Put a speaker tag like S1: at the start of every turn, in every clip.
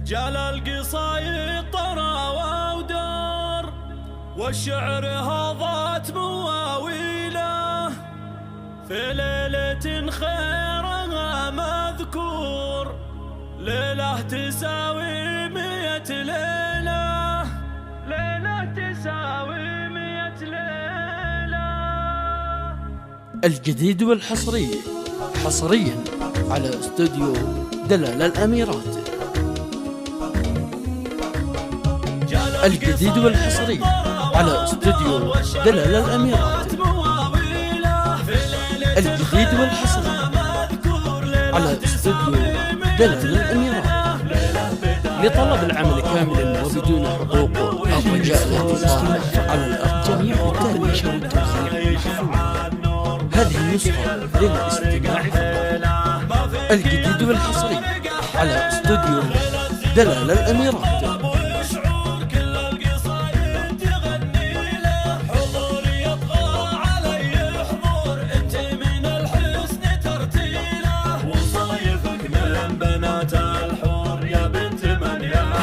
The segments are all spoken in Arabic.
S1: جال القصايد طراوة ودار، والشعر هضت مواويله، في ليلة خيرها مذكور، ليلة تساوي 100 ليلة، ليلة تساوي 100 ليلة.
S2: الجديد والحصري، حصريا على استوديو دلال الأميرات. الجديد والحصري على استوديو دلال الأميرات. الجديد والحصري على استوديو دلال الأميرات. لطلب العمل كاملا وبدون حقوق الرجاء الاتصال على الأرقام التالية والتوزيع محفوظ. هذه النسخة للاستماع فقط. الجديد والحصري على استوديو دلال الأميرات.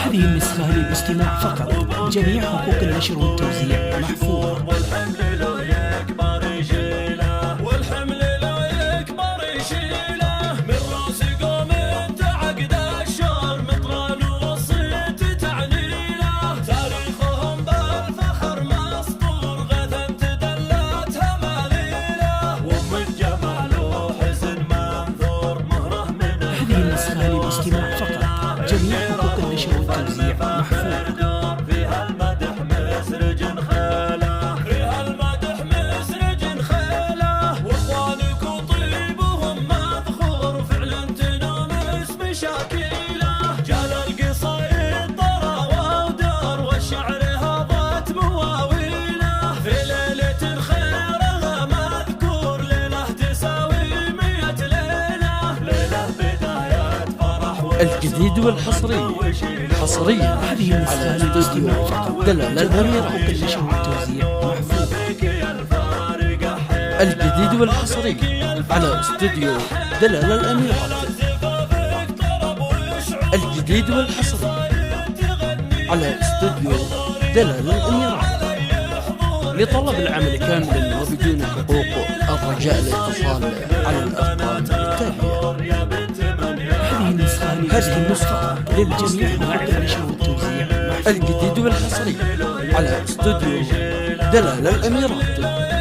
S3: هذه النسخة للاستماع فقط. جميع حقوق النشر والتوزيع محفوظة.
S1: والحمل لو يكبر يشيله، والحمل لو يكبر يشيله، من راس قوم تعقد الشهر مطران وصيت تعنيله، تاريخهم بالفخر مسطور، غدا تدلت هماليله، وام الجمال وحسن منثور مهره من.
S3: هذه النسخة للاستماع فقط. جميع حقوق النشر والتوزيع محفوظة.
S1: فيها المدح مسرج خيله، فيها المدح مسرج خيله، واخوانك وطيبهم مذخور، فعلا تنامس مشاكيله، جال القصايد طراوة ودار، والشعر هضت مواويله، في ليلة خيرها مذكور، ليلة تساوي 100 ليلة، ليلة بداية فرح.
S2: الجديد والحصري حصريا
S3: هذه النسخة
S2: على
S3: للاستماع
S2: استوديو
S3: فقط.
S2: دلال
S3: جميع
S2: الأميرات.
S3: حقوق النشر والتوزيع محفوظة.
S2: الجديد والحصري على استوديو دلال الأميرات. الجديد والحصري على استوديو دلال الأميرات. لطلب العمل كاملا وبدون حقوق الرجاء الاتصال على الأرقام التالية.
S3: هذه النسخة
S2: للجميع
S3: حقوق النشر والتوزيع محفوظة.
S2: الجديد والحصري على استوديو دلال الأميرات.